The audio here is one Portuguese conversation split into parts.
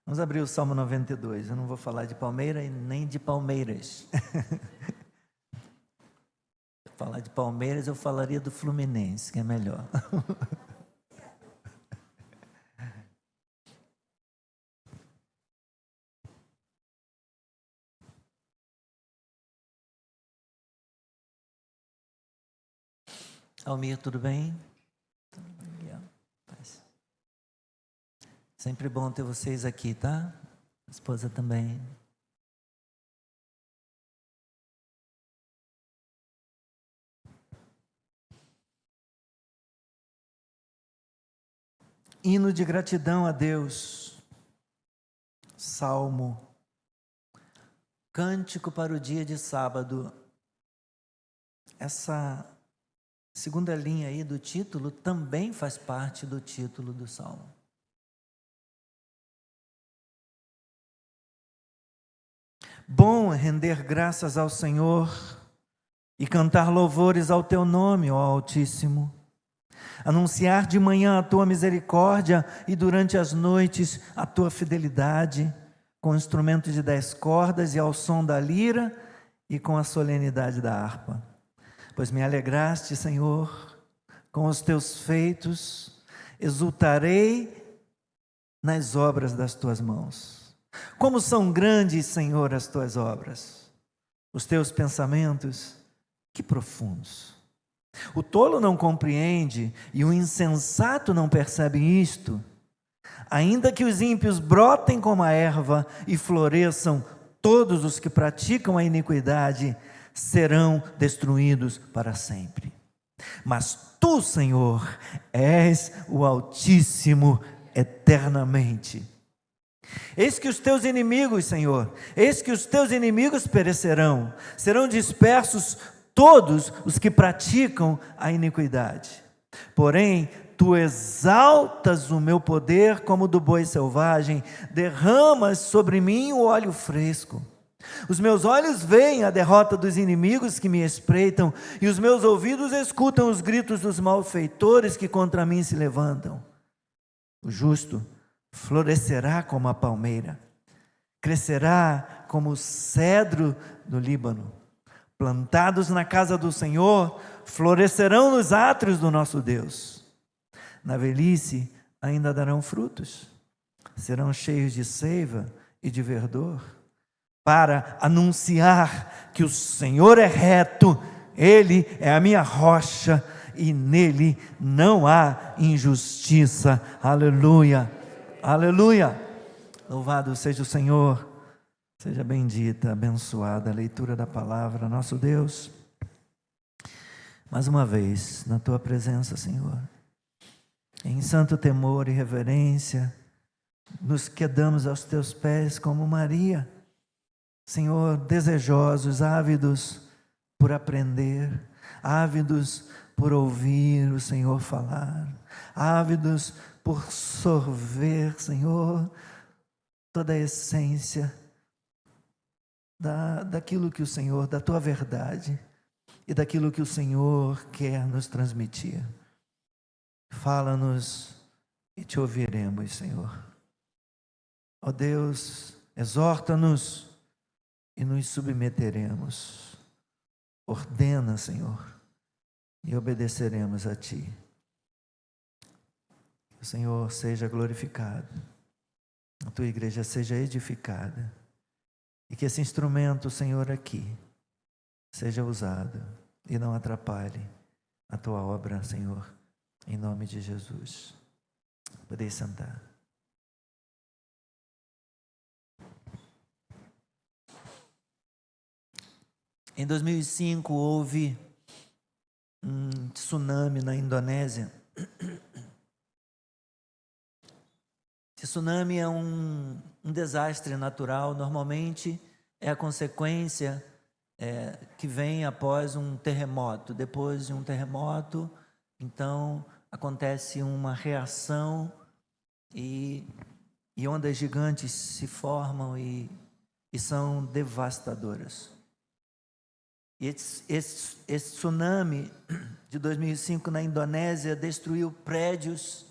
Vamos abrir o Salmo 92. Eu não vou falar de Palmeiras e nem de Palmeiras. Se falar de Palmeiras, eu falaria do Fluminense, que é melhor. Almir, tudo bem? Sempre bom ter vocês aqui, tá? A esposa também. Hino de gratidão a Deus. Salmo. Cântico para o dia de sábado. Essa segunda linha aí do título também faz parte do título do Salmo. Bom é render graças ao Senhor e cantar louvores ao teu nome, ó Altíssimo. Anunciar de manhã a tua misericórdia e durante as noites a tua fidelidade, com instrumentos de 10 cordas e ao som da lira e com a solenidade da harpa. Pois me alegraste, Senhor, com os teus feitos, exultarei nas obras das tuas mãos. Como são grandes, Senhor, as tuas obras, os teus pensamentos, que profundos. O tolo não compreende e o insensato não percebe isto. Ainda que os ímpios brotem como a erva e floresçam, todos os que praticam a iniquidade serão destruídos para sempre. Mas tu, Senhor, és o Altíssimo eternamente. Eis que os teus inimigos, Senhor, eis que os teus inimigos perecerão, serão dispersos todos os que praticam a iniquidade. Porém, tu exaltas o meu poder como do boi selvagem, derramas sobre mim o óleo fresco. Os meus olhos veem a derrota dos inimigos que me espreitam, e os meus ouvidos escutam os gritos dos malfeitores que contra mim se levantam. O justo florescerá como a palmeira, crescerá como o cedro do Líbano. Plantados na casa do Senhor, florescerão nos átrios do nosso Deus. Na velhice ainda darão frutos, serão cheios de seiva e de verdor, para anunciar que o Senhor é reto, Ele é a minha rocha e nele não há injustiça. Aleluia, aleluia. Louvado seja o Senhor. Seja bendita, abençoada a leitura da palavra, nosso Deus. Mais uma vez, na tua presença, Senhor, em santo temor e reverência, nos quedamos aos teus pés como Maria, Senhor, desejosos, ávidos por aprender, ávidos por ouvir o Senhor falar, ávidos por sorver, Senhor, toda a essência daquilo que o Senhor, da tua verdade e daquilo que o Senhor quer nos transmitir. Fala-nos e te ouviremos, Senhor. Ó Deus, exorta-nos e nos submeteremos. Ordena, Senhor, e obedeceremos a ti. Que o Senhor seja glorificado, a tua igreja seja edificada, e que esse instrumento, Senhor, aqui, seja usado e não atrapalhe a tua obra, Senhor, em nome de Jesus. Podeis sentar. Em 2005 houve um tsunami na Indonésia. Esse tsunami é um desastre natural, normalmente é a consequência que vem após um terremoto. Depois de um terremoto, então acontece uma reação e ondas gigantes se formam e são devastadoras. E esse tsunami de 2005 na Indonésia destruiu prédios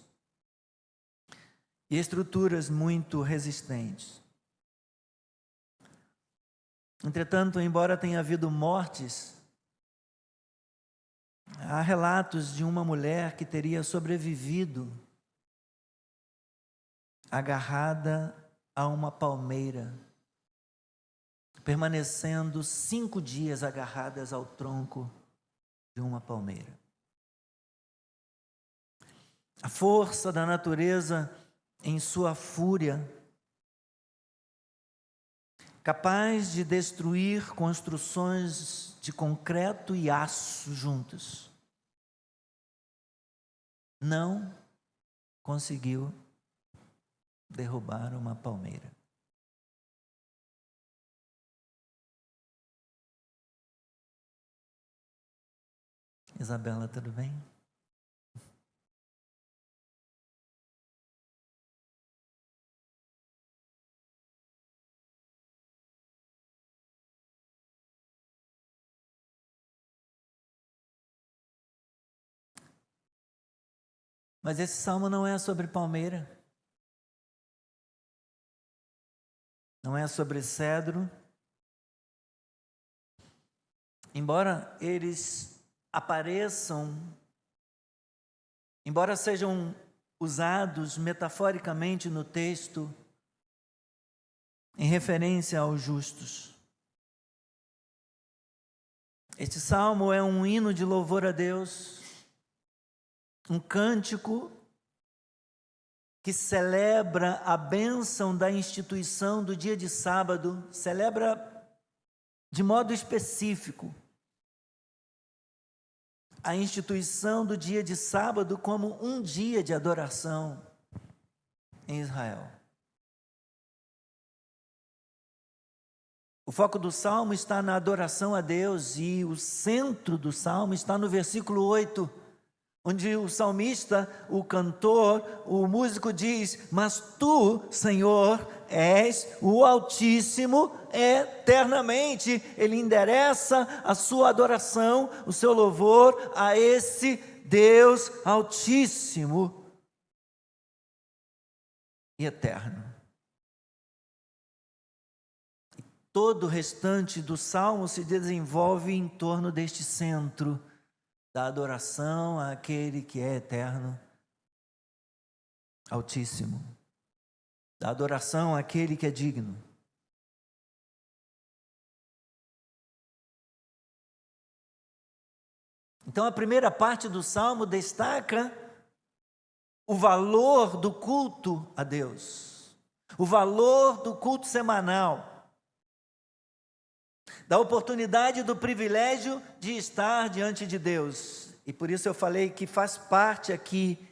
e estruturas muito resistentes. Entretanto, embora tenha havido mortes, há relatos de uma mulher que teria sobrevivido agarrada a uma palmeira, permanecendo 5 dias agarradas ao tronco de uma palmeira. A força da natureza em sua fúria, capaz de destruir construções de concreto e aço juntos, não conseguiu derrubar uma palmeira. Isabela, tudo bem? Mas esse salmo não é sobre palmeira, não é sobre cedro. Embora eles apareçam, embora sejam usados metaforicamente no texto, em referência aos justos. Este salmo é um hino de louvor a Deus, um cântico que celebra a bênção da instituição do dia de sábado, celebra de modo específico a instituição do dia de sábado como um dia de adoração em Israel. O foco do salmo está na adoração a Deus e o centro do salmo está no versículo 8, onde o salmista, o cantor, o músico diz: mas tu, Senhor, és o Altíssimo eternamente. Ele endereça a sua adoração, o seu louvor a esse Deus Altíssimo e eterno. E todo o restante do salmo se desenvolve em torno deste centro da adoração àquele que é eterno, Altíssimo, da adoração àquele que é digno. Então a primeira parte do salmo destaca o valor do culto a Deus, o valor do culto semanal, da oportunidade, do privilégio de estar diante de Deus. E por isso eu falei que faz parte aqui,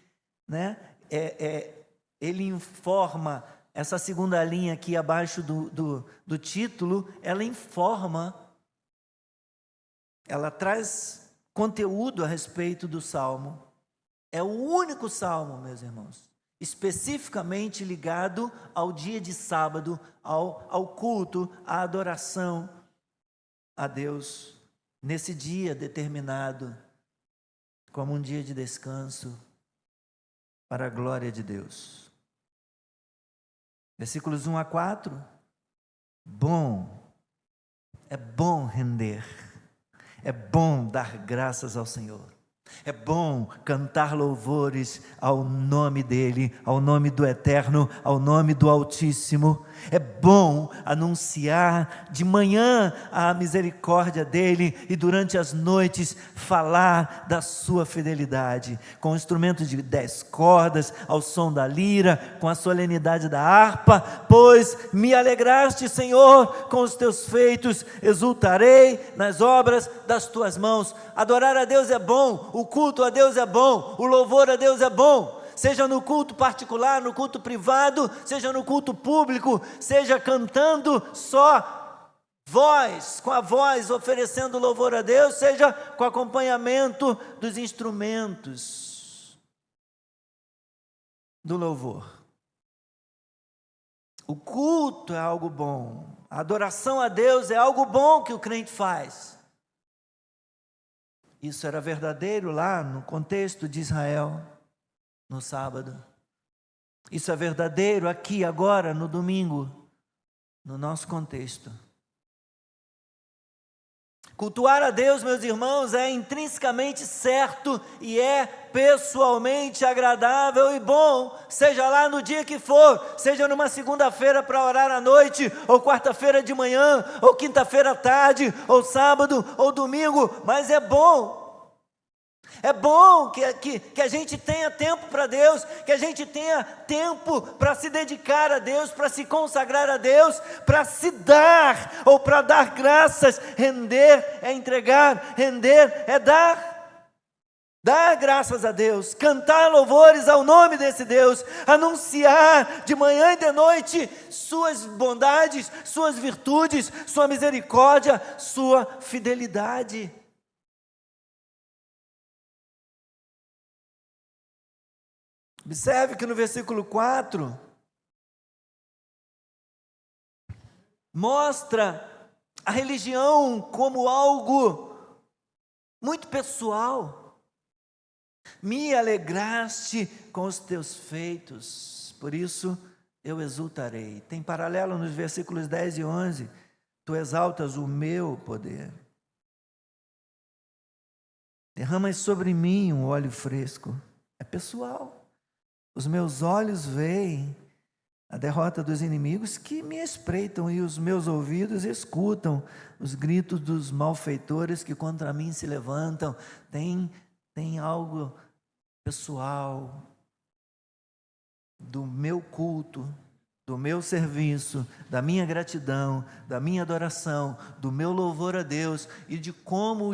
né? Ele informa, essa segunda linha aqui abaixo do título, ela informa, ela traz conteúdo a respeito do salmo. É o único salmo, meus irmãos, especificamente ligado ao dia de sábado, ao culto, à adoração a Deus, nesse dia determinado como um dia de descanso para a glória de Deus. Versículos 1 a 4. É bom render, é bom dar graças ao Senhor, é bom cantar louvores ao nome dEle, ao nome do Eterno, ao nome do Altíssimo. É bom anunciar de manhã a misericórdia dEle e durante as noites falar da sua fidelidade, com instrumentos de 10 cordas, ao som da lira, com a solenidade da harpa. Pois me alegraste, Senhor, com os teus feitos, exultarei nas obras das tuas mãos. Adorar a Deus é bom, o culto a Deus é bom, o louvor a Deus é bom, seja no culto particular, no culto privado, seja no culto público, seja cantando só voz, com a voz oferecendo louvor a Deus, seja com acompanhamento dos instrumentos do louvor. O culto é algo bom, a adoração a Deus é algo bom que o crente faz. Isso era verdadeiro lá no contexto de Israel, no sábado. Isso é verdadeiro aqui, agora, no domingo, no nosso contexto. Cultuar a Deus, meus irmãos, é intrinsecamente certo e é pessoalmente agradável e bom, seja lá no dia que for, seja numa segunda-feira para orar à noite, ou quarta-feira de manhã, ou quinta-feira à tarde, ou sábado, ou domingo, mas é bom. É bom que a gente tenha tempo para Deus, que a gente tenha tempo para se dedicar a Deus, para se consagrar a Deus, para se dar, ou para dar graças. Render é entregar, render é dar. Dar graças a Deus, cantar louvores ao nome desse Deus, anunciar de manhã e de noite suas bondades, suas virtudes, sua misericórdia, sua fidelidade. Observe que no versículo 4, mostra a religião como algo muito pessoal. Me alegraste com os teus feitos, por isso eu exultarei. Tem paralelo nos versículos 10 e 11, tu exaltas o meu poder. Derramas sobre mim um óleo fresco, é pessoal. Os meus olhos veem a derrota dos inimigos que me espreitam, e os meus ouvidos escutam os gritos dos malfeitores que contra mim se levantam. Tem algo pessoal do meu culto, do meu serviço, da minha gratidão, da minha adoração, do meu louvor a Deus, e de como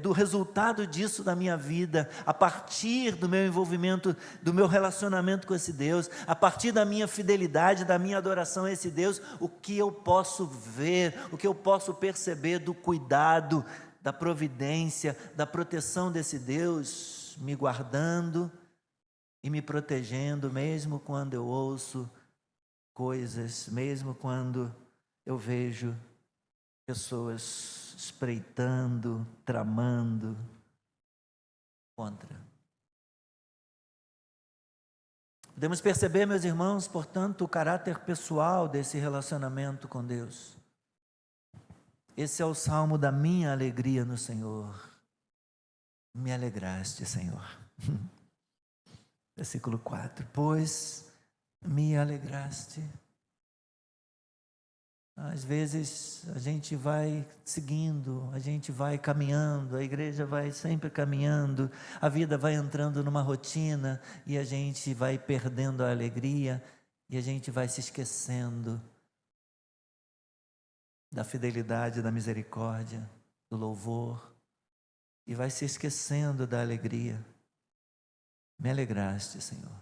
do resultado disso da minha vida, a partir do meu envolvimento, do meu relacionamento com esse Deus, a partir da minha fidelidade, da minha adoração a esse Deus, o que eu posso ver, o que eu posso perceber do cuidado, da providência, da proteção desse Deus, me guardando e me protegendo, mesmo quando eu ouço coisas, mesmo quando eu vejo pessoas espreitando, tramando contra. Podemos perceber, meus irmãos, portanto, o caráter pessoal desse relacionamento com Deus. Esse é o salmo da minha alegria no Senhor. Me alegraste, Senhor. Versículo 4. Pois me alegraste. Às vezes a gente vai seguindo, a gente vai caminhando, a igreja vai sempre caminhando, a vida vai entrando numa rotina e a gente vai perdendo a alegria e a gente vai se esquecendo da fidelidade, da misericórdia, do louvor, e vai se esquecendo da alegria. Me alegraste, Senhor,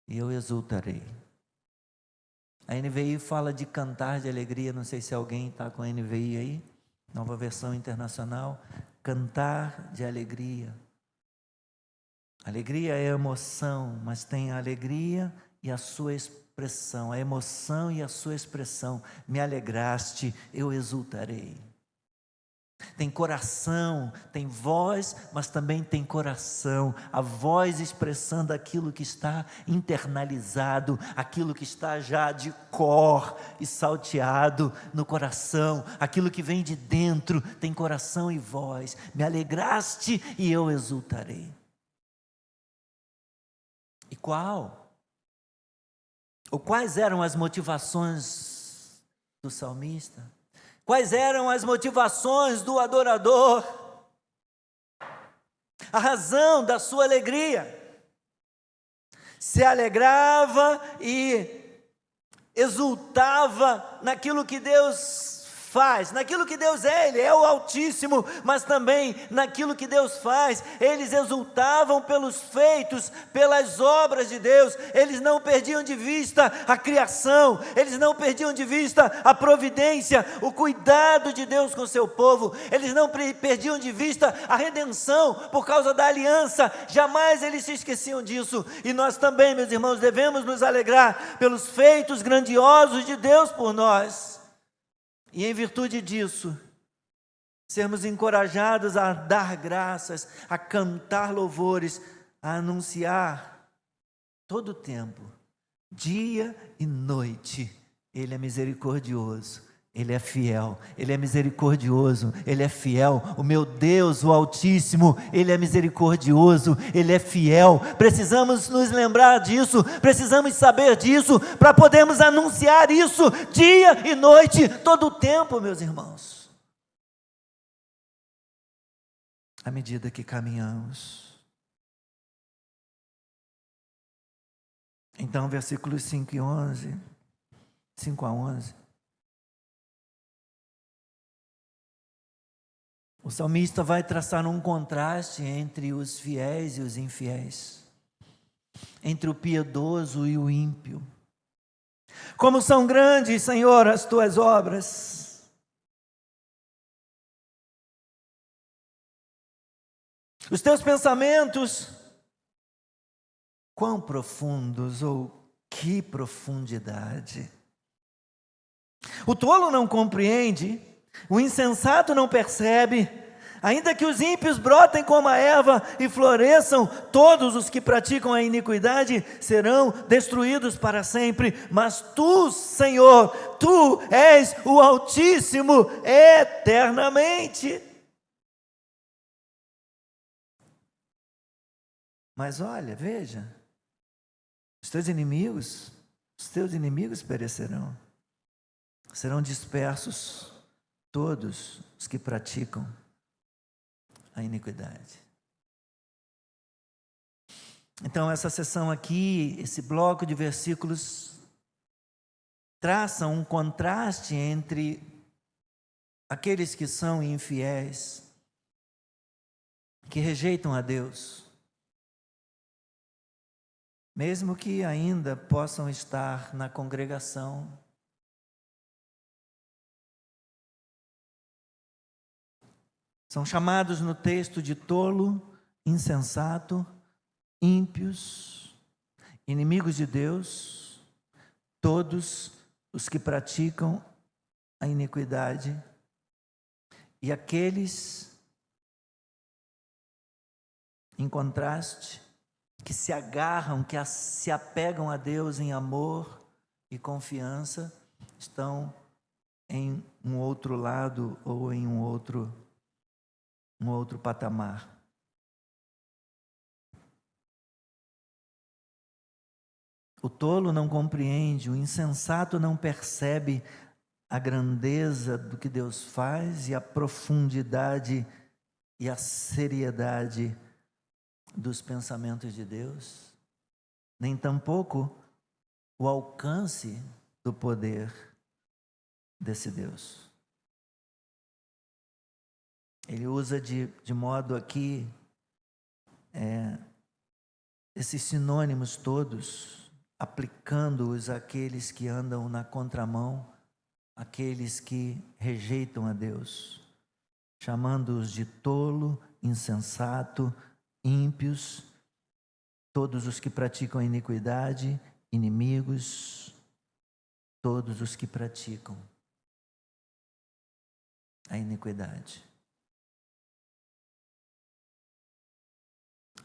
e eu exultarei. A NVI fala de cantar de alegria, não sei se alguém está com a NVI aí, nova versão internacional, cantar de alegria. Alegria é emoção, mas tem a alegria e a sua expressão, a emoção e a sua expressão. Me alegraste, eu exultarei. Tem coração, tem voz, mas também tem coração. A voz expressando aquilo que está internalizado, aquilo que está já de cor e salteado no coração, aquilo que vem de dentro, tem coração e voz. Me alegraste e eu exultarei. E qual? Ou quais eram as motivações do salmista? Quais eram as motivações do adorador? A razão da sua alegria. Se alegrava e exultava naquilo que Deus faz, naquilo que Deus é. Ele é o Altíssimo, mas também naquilo que Deus faz. Eles exultavam pelos feitos, pelas obras de Deus. Eles não perdiam de vista a criação, eles não perdiam de vista a providência, o cuidado de Deus com o seu povo. Eles não perdiam de vista a redenção por causa da aliança. Jamais eles se esqueciam disso. E nós também, meus irmãos, devemos nos alegrar pelos feitos grandiosos de Deus por nós. E em virtude disso, sermos encorajados a dar graças, a cantar louvores, a anunciar todo tempo, dia e noite, Ele é misericordioso, Ele é fiel, Ele é misericordioso, Ele é fiel. O meu Deus, o Altíssimo, Ele é misericordioso, Ele é fiel. Precisamos nos lembrar disso, precisamos saber disso, para podermos anunciar isso dia e noite, todo o tempo, meus irmãos. À medida que caminhamos. Então, versículos 5 a 11. O salmista vai traçar um contraste entre os fiéis e os infiéis, entre o piedoso e o ímpio. Como são grandes, Senhor, as tuas obras. Os teus pensamentos, quão profundos, ou que profundidade. O tolo não compreende, o insensato não percebe. Ainda que os ímpios brotem como a erva e floresçam, todos os que praticam a iniquidade serão destruídos para sempre. Mas tu, Senhor, tu és o Altíssimo eternamente. Mas olha, veja, os teus inimigos perecerão, serão dispersos todos os que praticam a iniquidade. Então essa seção aqui, esse bloco de versículos, traça um contraste entre aqueles que são infiéis, que rejeitam a Deus, mesmo que ainda possam estar na congregação. São chamados no texto de tolo, insensato, ímpios, inimigos de Deus, todos os que praticam a iniquidade, e aqueles, em contraste, que se agarram, que se apegam a Deus em amor e confiança, estão em um outro lado ou em um outro patamar. O tolo não compreende, o insensato não percebe a grandeza do que Deus faz e a profundidade e a seriedade dos pensamentos de Deus, nem tampouco o alcance do poder desse Deus. Ele usa de modo aqui, esses sinônimos todos, aplicando-os àqueles que andam na contramão, àqueles que rejeitam a Deus, chamando-os de tolo, insensato, ímpios, todos os que praticam a iniquidade, inimigos, todos os que praticam a iniquidade.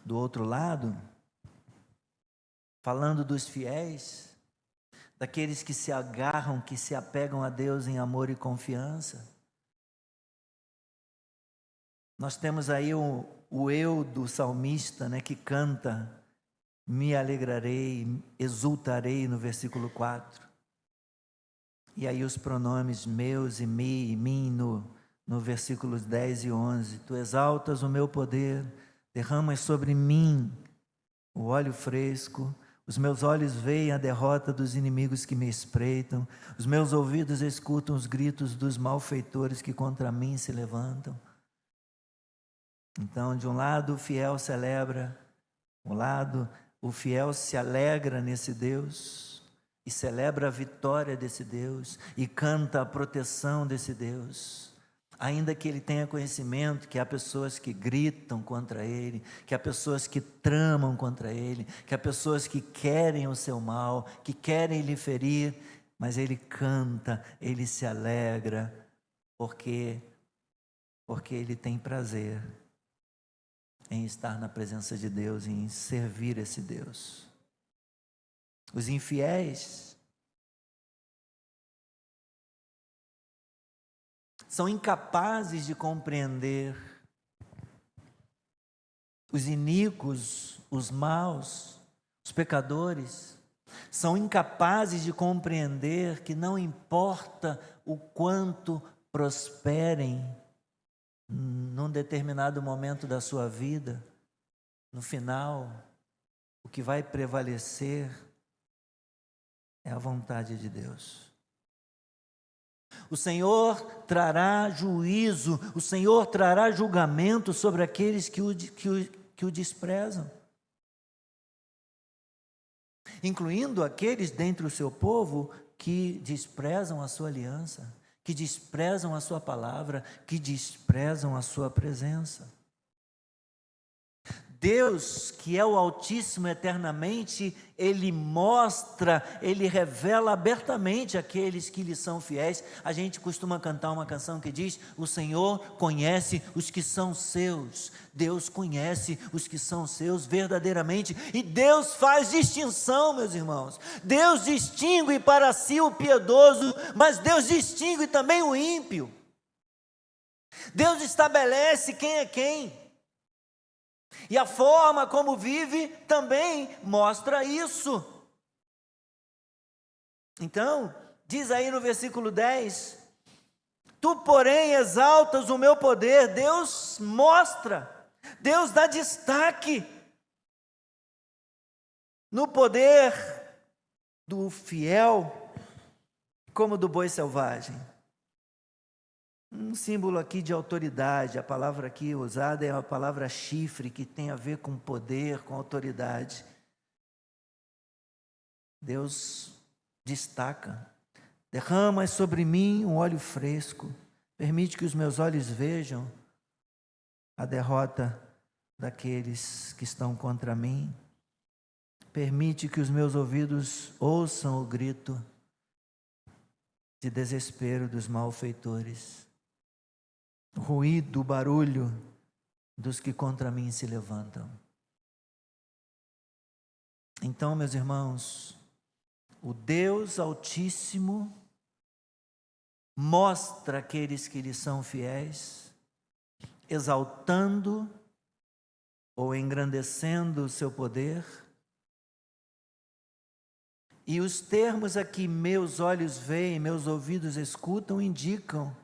Do outro lado, falando dos fiéis, daqueles que se agarram, que se apegam a Deus em amor e confiança, nós temos aí o eu do salmista, né, que canta, me alegrarei, exultarei, no versículo 4. E aí os pronomes meus e mi e mim no versículos 10 e 11. Tu exaltas o meu poder, derramas sobre mim o óleo fresco, os meus olhos veem a derrota dos inimigos que me espreitam, os meus ouvidos escutam os gritos dos malfeitores que contra mim se levantam. Então, de um lado o fiel celebra, o fiel se alegra nesse Deus, e celebra a vitória desse Deus, e canta a proteção desse Deus, ainda que ele tenha conhecimento que há pessoas que gritam contra ele, que há pessoas que tramam contra ele, que há pessoas que querem o seu mal, que querem lhe ferir, mas ele canta, ele se alegra, porque ele tem prazer em estar na presença de Deus, em servir esse Deus. Os infiéis são incapazes de compreender os iníquos, os maus, os pecadores, são incapazes de compreender que não importa o quanto prosperem num determinado momento da sua vida, no final, o que vai prevalecer é a vontade de Deus. O Senhor trará juízo, o Senhor trará julgamento sobre aqueles que o desprezam, incluindo aqueles dentre o seu povo que desprezam a sua aliança, que desprezam a sua palavra, que desprezam a sua presença. Deus, que é o Altíssimo eternamente, Ele mostra, Ele revela abertamente aqueles que lhe são fiéis. A gente costuma cantar uma canção que diz: o Senhor conhece os que são seus. Deus conhece os que são seus verdadeiramente. E Deus faz distinção, meus irmãos. Deus distingue para si o piedoso, mas Deus distingue também o ímpio. Deus estabelece quem é quem. E a forma como vive também mostra isso. Então, diz aí no versículo 10: tu, porém, exaltas o meu poder. Deus mostra, Deus dá destaque no poder do fiel como do boi selvagem. Um símbolo aqui de autoridade, a palavra aqui usada é a palavra chifre, que tem a ver com poder, com autoridade. Deus destaca: derrama sobre mim um óleo fresco, permite que os meus olhos vejam a derrota daqueles que estão contra mim, permite que os meus ouvidos ouçam o grito de desespero dos malfeitores, o ruído, o barulho dos que contra mim se levantam. Então, meus irmãos, o Deus Altíssimo mostra aqueles que lhe são fiéis, exaltando ou engrandecendo o seu poder. E os termos aqui, meus olhos veem, meus ouvidos escutam, indicam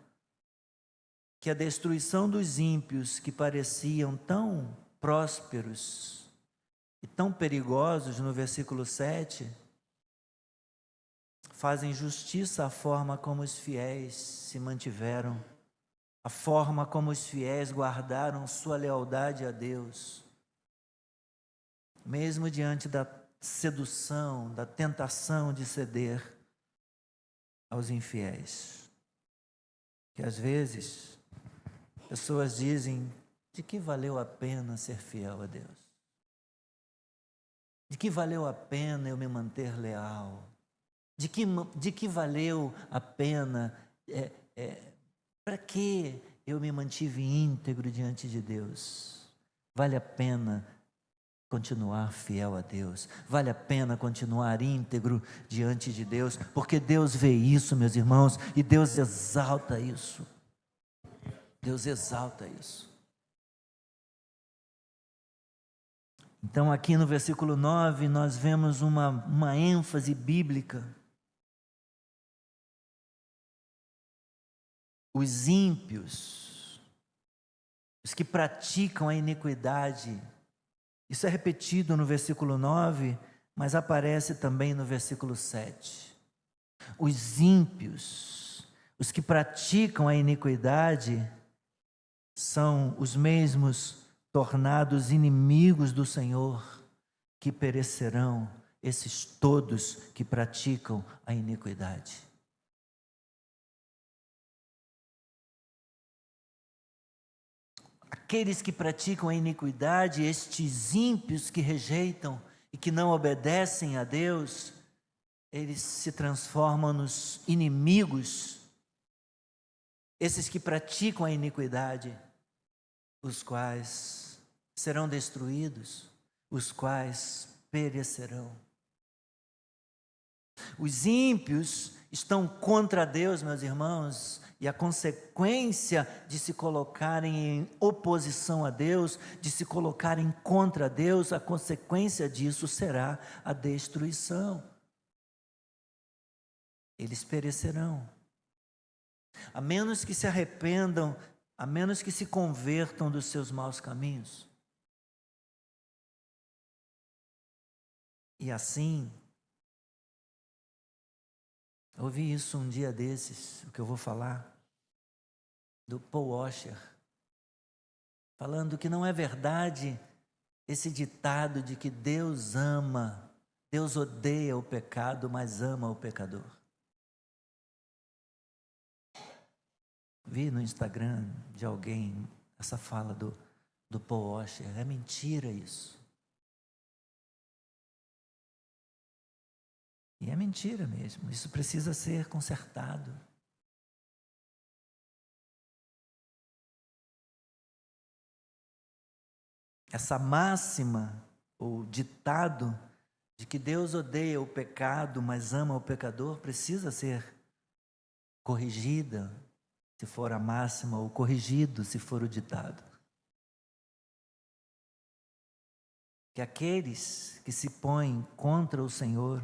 que a destruição dos ímpios, que pareciam tão prósperos e tão perigosos no versículo 7, fazem justiça à forma como os fiéis se mantiveram, a forma como os fiéis guardaram sua lealdade a Deus, mesmo diante da sedução, da tentação de ceder aos infiéis. Que às vezes pessoas dizem: de que valeu a pena ser fiel a Deus? De que valeu a pena eu me manter leal? De que valeu a pena, para que eu me mantive íntegro diante de Deus? Vale a pena continuar fiel a Deus, vale a pena continuar íntegro diante de Deus, porque Deus vê isso, meus irmãos, e Deus exalta isso. Deus exalta isso. Então, aqui no versículo 9, nós vemos uma ênfase bíblica. Os ímpios, os que praticam a iniquidade, isso é repetido no versículo 9, mas aparece também no versículo 7. Os ímpios, os que praticam a iniquidade, são os mesmos tornados inimigos do Senhor, que perecerão, esses todos que praticam a iniquidade. Aqueles que praticam a iniquidade, estes ímpios que rejeitam e que não obedecem a Deus, eles se transformam nos inimigos, esses que praticam a iniquidade, os quais serão destruídos, os quais perecerão. Os ímpios estão contra Deus, meus irmãos, e a consequência de se colocarem em oposição a Deus, de se colocarem contra Deus, a consequência disso será a destruição. Eles perecerão. A menos que se arrependam, a menos que se convertam dos seus maus caminhos. E assim, eu ouvi isso um dia desses, o que eu vou falar, do Paul Washer, falando que não é verdade esse ditado de que Deus ama, Deus odeia o pecado, mas ama o pecador. Vi no Instagram de alguém essa fala do Paul Washer. É mentira isso. E é mentira mesmo. Isso precisa ser consertado. Essa máxima ou ditado de que Deus odeia o pecado, mas ama o pecador, precisa ser corrigida, se for a máxima, ou corrigido, se for o ditado. Que aqueles que se põem contra o Senhor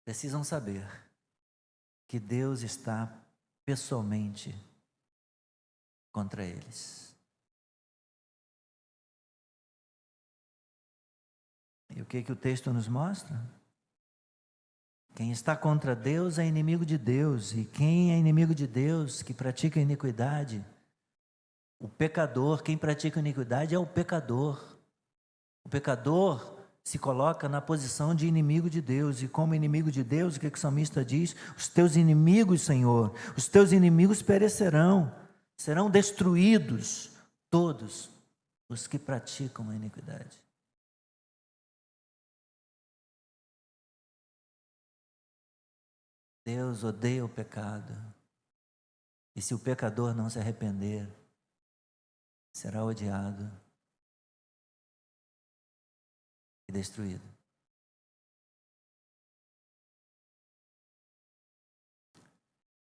precisam saber que Deus está pessoalmente contra eles. E o que o texto nos mostra? Quem está contra Deus é inimigo de Deus, e quem é inimigo de Deus, que pratica iniquidade, o pecador, quem pratica iniquidade é o pecador. O pecador se coloca na posição de inimigo de Deus, e como inimigo de Deus, o que o salmista diz? Os teus inimigos, Senhor, os teus inimigos perecerão, serão destruídos todos os que praticam a iniquidade. Deus odeia o pecado, e se o pecador não se arrepender, será odiado e destruído.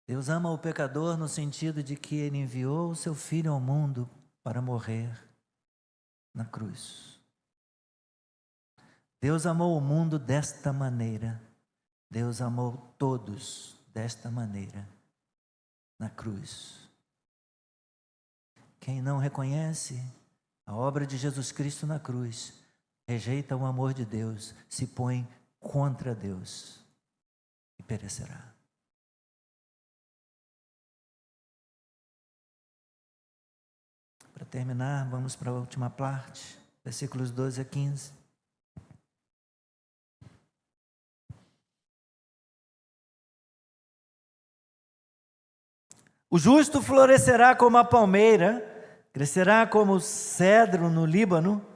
Deus ama o pecador no sentido de que Ele enviou o seu Filho ao mundo para morrer na cruz. Deus amou o mundo desta maneira. Deus amou todos desta maneira, na cruz. Quem não reconhece a obra de Jesus Cristo na cruz, rejeita o amor de Deus, se põe contra Deus e perecerá. Para terminar, vamos para a última parte, versículos 12 a 15. O justo florescerá como a palmeira, crescerá como o cedro no Líbano.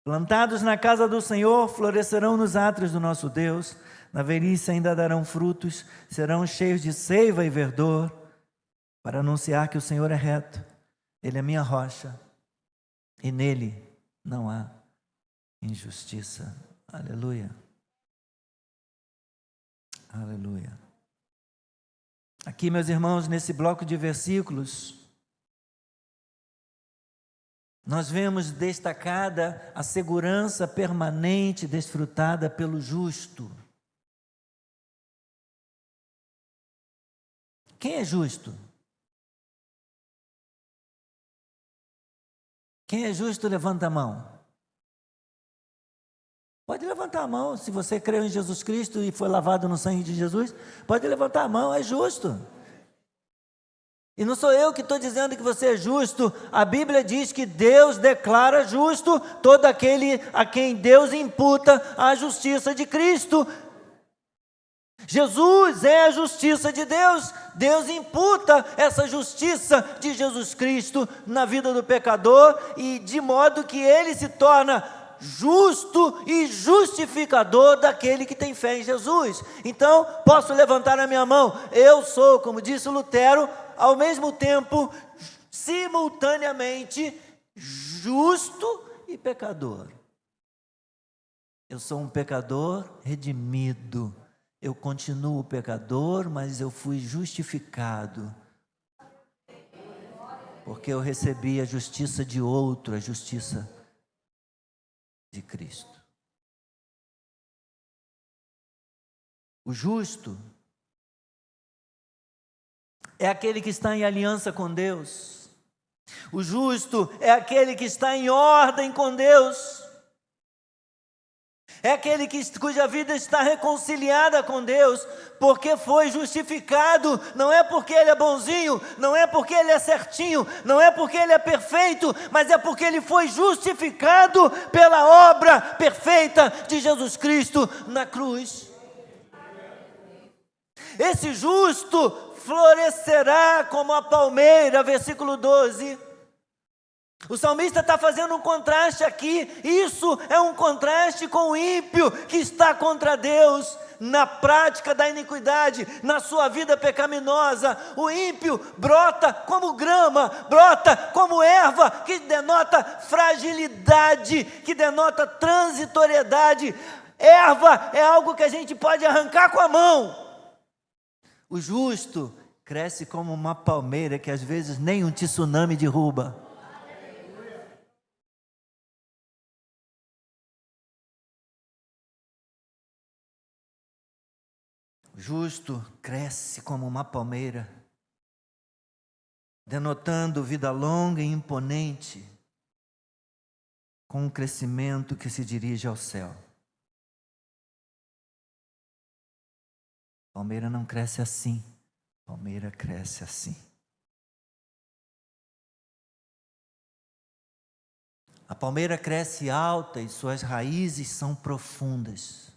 Plantados na casa do Senhor, florescerão nos átrios do nosso Deus. Na velhice ainda darão frutos, serão cheios de seiva e verdor, para anunciar que o Senhor é reto. Ele é minha rocha, e nele não há injustiça. Aleluia. Aleluia. Aqui, meus irmãos, nesse bloco de versículos, nós vemos destacada a segurança permanente desfrutada pelo justo. Quem é justo? Quem é justo, levanta a mão. Pode levantar a mão, se você creu em Jesus Cristo e foi lavado no sangue de Jesus, pode levantar a mão, é justo. E não sou eu que estou dizendo que você é justo, a Bíblia diz que Deus declara justo todo aquele a quem Deus imputa a justiça de Cristo. Jesus é a justiça de Deus, Deus imputa essa justiça de Jesus Cristo na vida do pecador, e de modo que ele se torna justo e justificador daquele que tem fé em Jesus. Então, posso levantar a minha mão, eu sou, como disse Lutero, ao mesmo tempo, simultaneamente, justo e pecador. Eu sou um pecador redimido. Eu continuo pecador, mas eu fui justificado. Porque eu recebi a justiça de outro, a justiça de Cristo. O justo é aquele que está em aliança com Deus. O justo é aquele que está em ordem com Deus. É aquele cuja vida está reconciliada com Deus, porque foi justificado. Não é porque ele é bonzinho, não é porque ele é certinho, não é porque ele é perfeito, mas é porque ele foi justificado pela obra perfeita de Jesus Cristo na cruz. Esse justo florescerá como a palmeira, versículo 12. O salmista está fazendo um contraste aqui. Isso é um contraste com o ímpio que está contra Deus, na prática da iniquidade, na sua vida pecaminosa. O ímpio brota como grama, brota como erva, que denota fragilidade, que denota transitoriedade. Erva é algo que a gente pode arrancar com a mão. O justo cresce como uma palmeira que às vezes nem um tsunami derruba. O justo cresce como uma palmeira, denotando vida longa e imponente, com um crescimento que se dirige ao céu. Palmeira não cresce assim, palmeira cresce assim. A palmeira cresce alta e suas raízes são profundas.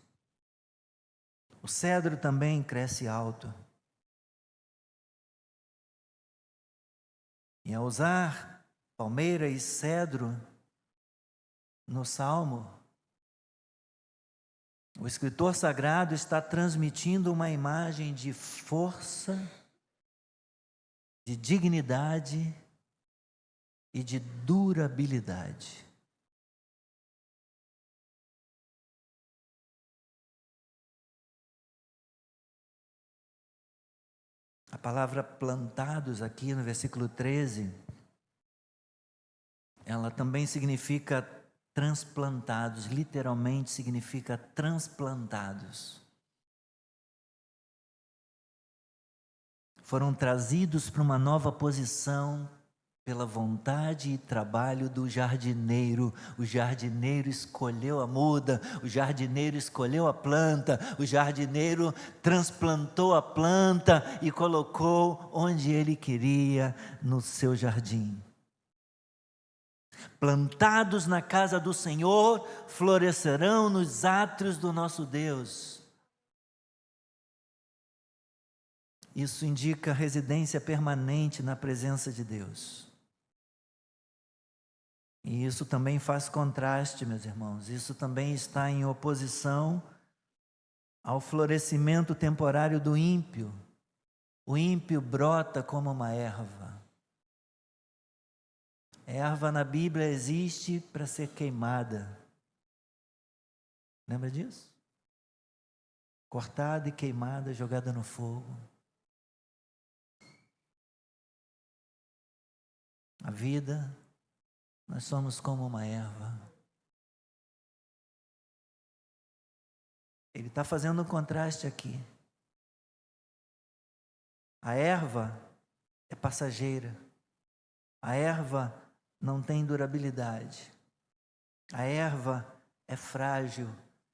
O cedro também cresce alto. E ao usar palmeira e cedro no Salmo, o escritor sagrado está transmitindo uma imagem de força, de dignidade e de durabilidade. A palavra plantados aqui no versículo 13, ela também significa transplantados, literalmente significa transplantados. Foram trazidos para uma nova posição pela vontade e trabalho do jardineiro. O jardineiro escolheu a muda, o jardineiro escolheu a planta, o jardineiro transplantou a planta e colocou onde ele queria no seu jardim. Plantados na casa do Senhor, florescerão nos átrios do nosso Deus. Isso indica residência permanente na presença de Deus. E isso também faz contraste, meus irmãos. Isso também está em oposição ao florescimento temporário do ímpio. O ímpio brota como uma erva. Erva na Bíblia existe para ser queimada. Lembra disso? Cortada e queimada, jogada no fogo. A vida, nós somos como uma erva. Ele está fazendo um contraste aqui. A erva é passageira. A erva não tem durabilidade. A erva é frágil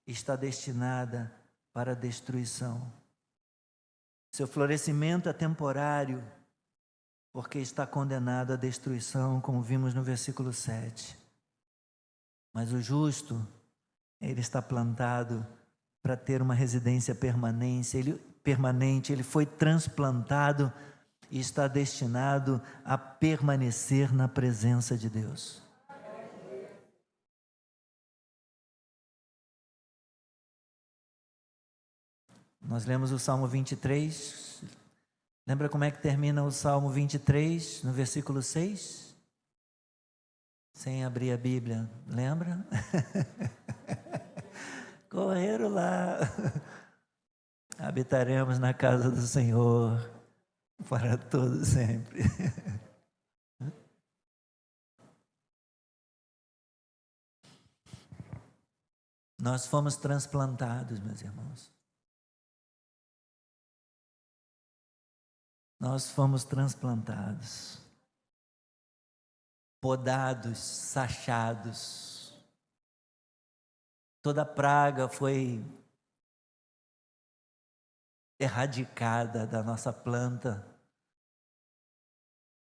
e está destinada para a destruição. Seu florescimento é temporário, porque está condenado à destruição, como vimos no versículo 7. Mas o justo, ele está plantado para ter uma residência permanente, ele foi transplantado e está destinado a permanecer na presença de Deus. Nós lemos o Salmo 23. Lembra como é que termina o Salmo 23, no versículo 6? Sem abrir a Bíblia, lembra? correram lá. Habitaremos na casa do Senhor para todo sempre. Nós fomos transplantados, meus irmãos. Nós fomos transplantados, podados, sachados. Toda praga foi erradicada da nossa planta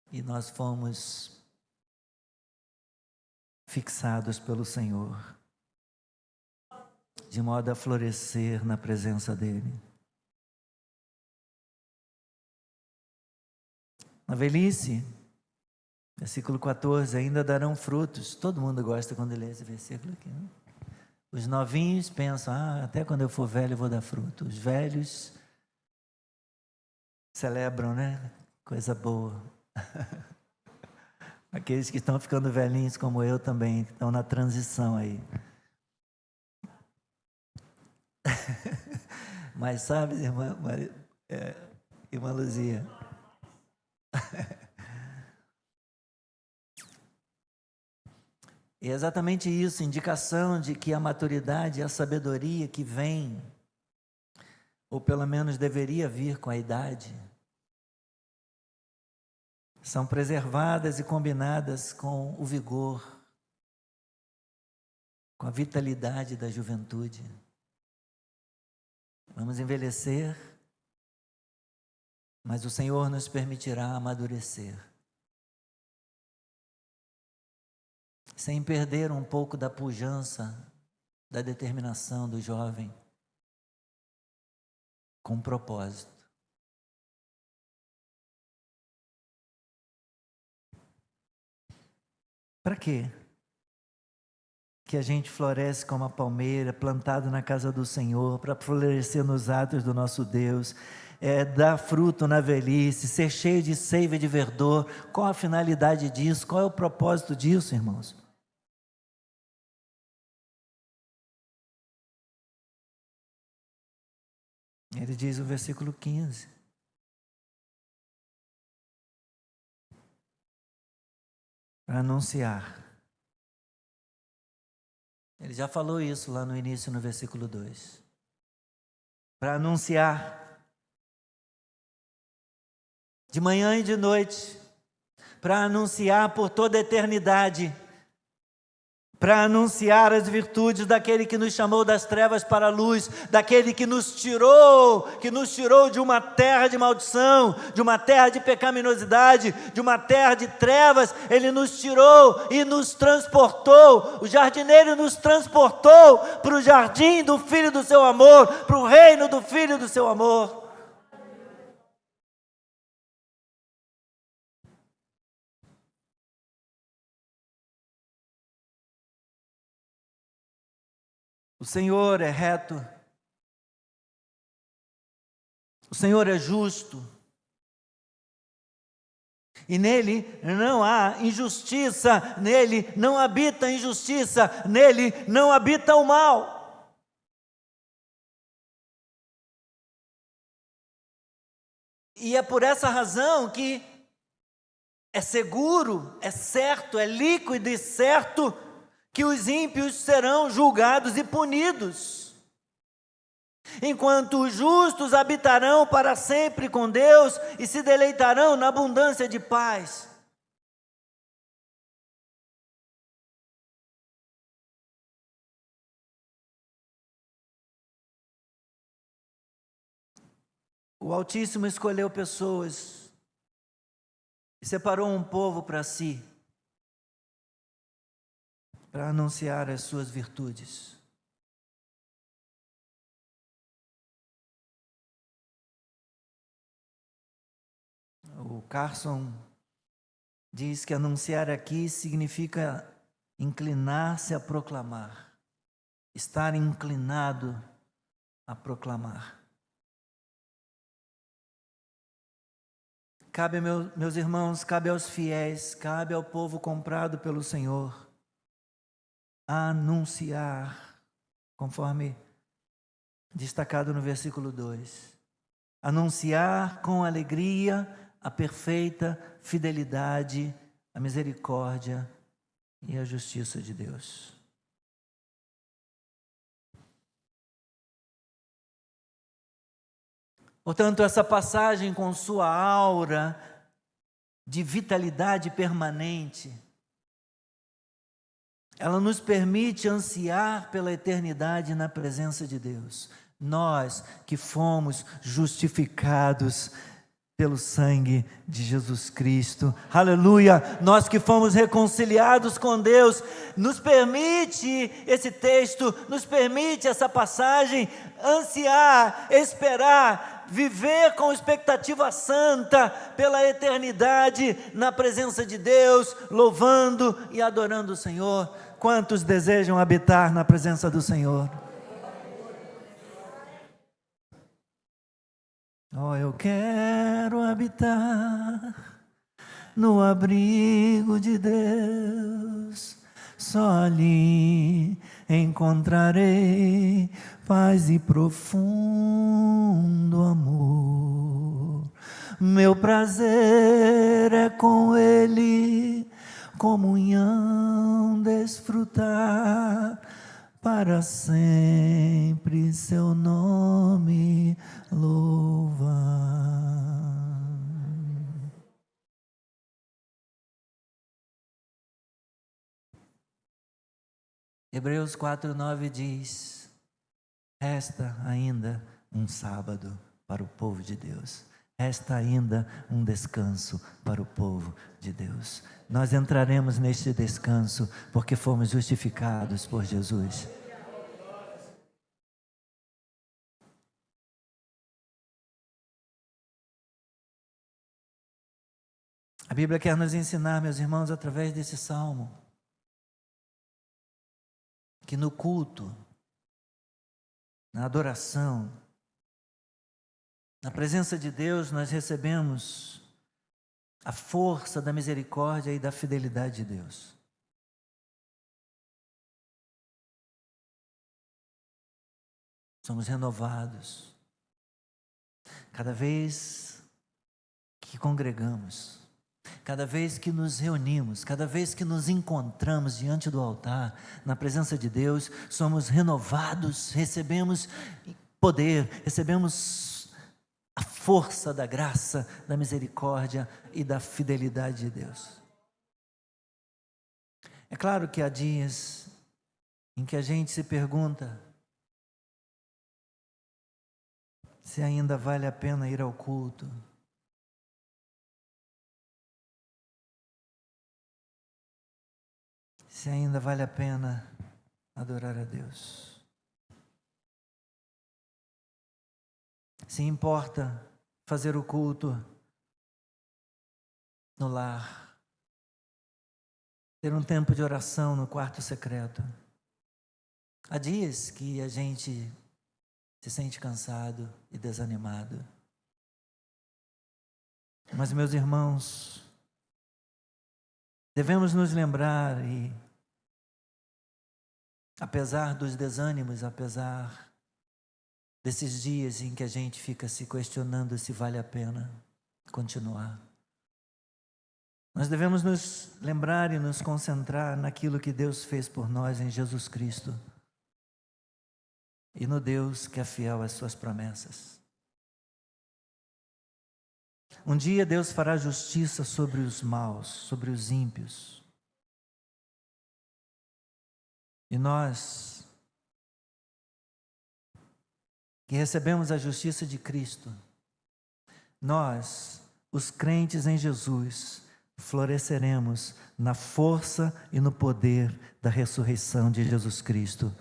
e nós fomos fixados pelo Senhor, de modo a florescer na presença dEle. Na velhice, versículo 14, ainda darão frutos. Todo mundo gosta quando lê esse versículo aqui, né? Os novinhos pensam, até quando eu for velho eu vou dar fruto. Os velhos celebram, né? Coisa boa. Aqueles que estão ficando velhinhos como eu também, que estão na transição aí. Mas sabe, irmã Luzia, é exatamente isso, indicação de que a maturidade e a sabedoria que vem, ou pelo menos deveria vir com a idade, são preservadas e combinadas com o vigor, com a vitalidade da juventude. Vamos envelhecer, mas o Senhor nos permitirá amadurecer, sem perder um pouco da pujança, da determinação do jovem, com propósito. Para quê? Que a gente floresce como a palmeira, plantado na casa do Senhor, para florescer nos atos do nosso Deus, dar fruto na velhice, ser cheio de seiva e de verdor. Qual a finalidade disso? Qual é o propósito disso, irmãos? Ele diz no versículo 15. Para anunciar. Ele já falou isso lá no início, no versículo 2. Para anunciar, de manhã e de noite, para anunciar por toda a eternidade, para anunciar as virtudes daquele que nos chamou das trevas para a luz, daquele que nos tirou de uma terra de maldição, de uma terra de pecaminosidade, de uma terra de trevas. Ele nos tirou e nos transportou, o jardineiro nos transportou para o jardim do Filho do seu amor, para o reino do Filho do seu amor. O Senhor é reto, o Senhor é justo, e nele não há injustiça, nele não habita injustiça, nele não habita o mal. E é por essa razão que é seguro, é certo, é líquido e certo que os ímpios serão julgados e punidos, enquanto os justos habitarão para sempre com Deus e se deleitarão na abundância de paz. O Altíssimo escolheu pessoas e separou um povo para si, para anunciar as suas virtudes. O Carson diz que anunciar aqui significa inclinar-se a proclamar, estar inclinado a proclamar. Cabe, meus irmãos, cabe aos fiéis, cabe ao povo comprado pelo Senhor, anunciar, conforme destacado no versículo 2. Anunciar com alegria a perfeita fidelidade, a misericórdia e a justiça de Deus. Portanto, essa passagem com sua aura de vitalidade permanente, ela nos permite ansiar pela eternidade na presença de Deus. Nós que fomos justificados pelo sangue de Jesus Cristo, aleluia, nós que fomos reconciliados com Deus, nos permite esse texto, nos permite essa passagem, ansiar, esperar, viver com expectativa santa pela eternidade na presença de Deus, louvando e adorando o Senhor. Quantos desejam habitar na presença do Senhor? Oh, eu quero habitar no abrigo de Deus, só ali encontrarei paz e profundo amor. Meu prazer é com Ele, comunhão desfrutar, para sempre seu nome louvar. Hebreus 4:9 diz: resta ainda um sábado para o povo de Deus. Resta ainda um descanso para o povo de Deus. Nós entraremos neste descanso porque fomos justificados por Jesus. A Bíblia quer nos ensinar, meus irmãos, através desse salmo, que no culto, na adoração, na presença de Deus, nós recebemos a força da misericórdia e da fidelidade de Deus. Somos renovados cada vez que congregamos, cada vez que nos reunimos, cada vez que nos encontramos diante do altar, na presença de Deus, somos renovados, recebemos poder, recebemos a força da graça, da misericórdia e da fidelidade de Deus. É claro que há dias em que a gente se pergunta se ainda vale a pena ir ao culto. Se ainda vale a pena adorar a Deus. Se importa fazer o culto no lar, ter um tempo de oração no quarto secreto. Há dias que a gente se sente cansado e desanimado. Mas, meus irmãos, devemos nos lembrar e, apesar dos desânimos, apesar desses dias em que a gente fica se questionando se vale a pena continuar, nós devemos nos lembrar e nos concentrar naquilo que Deus fez por nós em Jesus Cristo e no Deus que é fiel às suas promessas. Um dia Deus fará justiça sobre os maus, sobre os ímpios. E nós que recebemos a justiça de Cristo, nós, os crentes em Jesus, floresceremos na força e no poder da ressurreição de Jesus Cristo.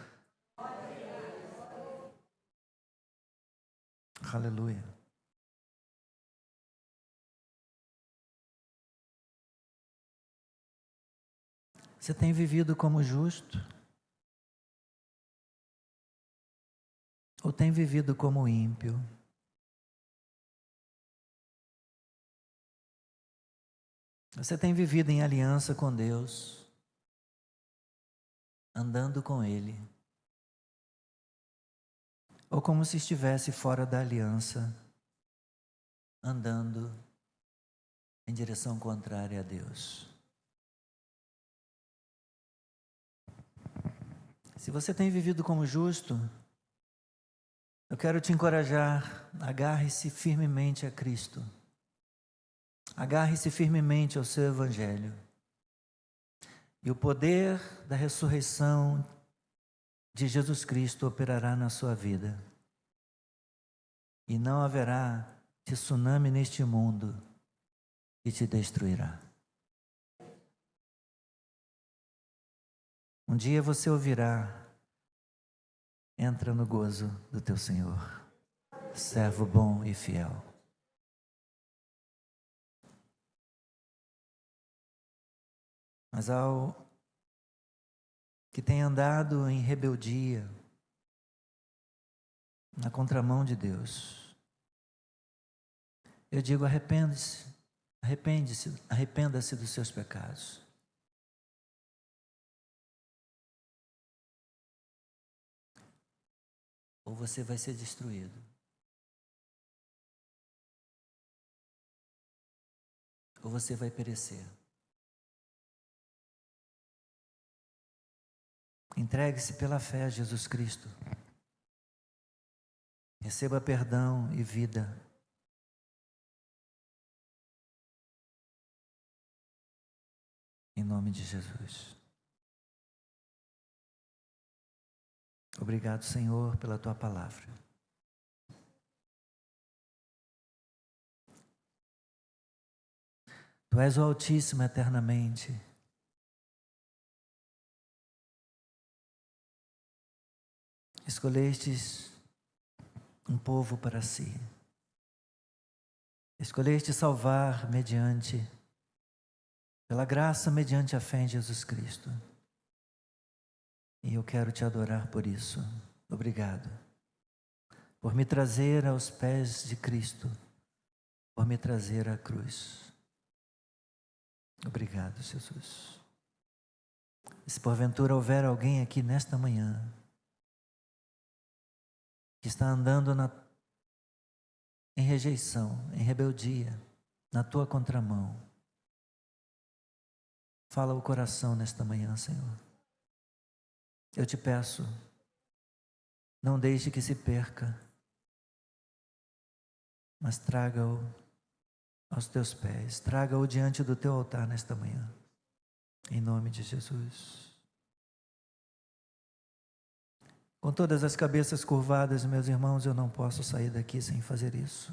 Aleluia. Você tem vivido como justo? Ou tem vivido como ímpio? Você tem vivido em aliança com Deus, andando com Ele, ou como se estivesse fora da aliança, andando em direção contrária a Deus. Se você tem vivido como justo, eu quero te encorajar, agarre-se firmemente a Cristo. Agarre-se firmemente ao seu Evangelho. E o poder da ressurreição de Jesus Cristo operará na sua vida. E não haverá tsunami neste mundo que te destruirá. Um dia você ouvirá: entra no gozo do teu Senhor, servo bom e fiel. Mas ao que tem andado em rebeldia, na contramão de Deus, eu digo: arrependa-se, arrependa-se dos seus pecados. Ou você vai ser destruído. Ou você vai perecer. Entregue-se pela fé a Jesus Cristo. Receba perdão e vida. Em nome de Jesus. Obrigado, Senhor, pela tua palavra. Tu és o Altíssimo eternamente. Escolhestes um povo para si. Escolheste salvar pela graça, mediante a fé em Jesus Cristo. E eu quero te adorar por isso. Obrigado. Por me trazer aos pés de Cristo. Por me trazer à cruz. Obrigado, Jesus. E se porventura houver alguém aqui nesta manhã que está andando em rejeição, em rebeldia, na tua contramão, fala o coração nesta manhã, Senhor. Eu te peço, não deixe que se perca, mas traga-o aos teus pés, traga-o diante do teu altar nesta manhã, em nome de Jesus. Com todas as cabeças curvadas, meus irmãos, eu não posso sair daqui sem fazer isso.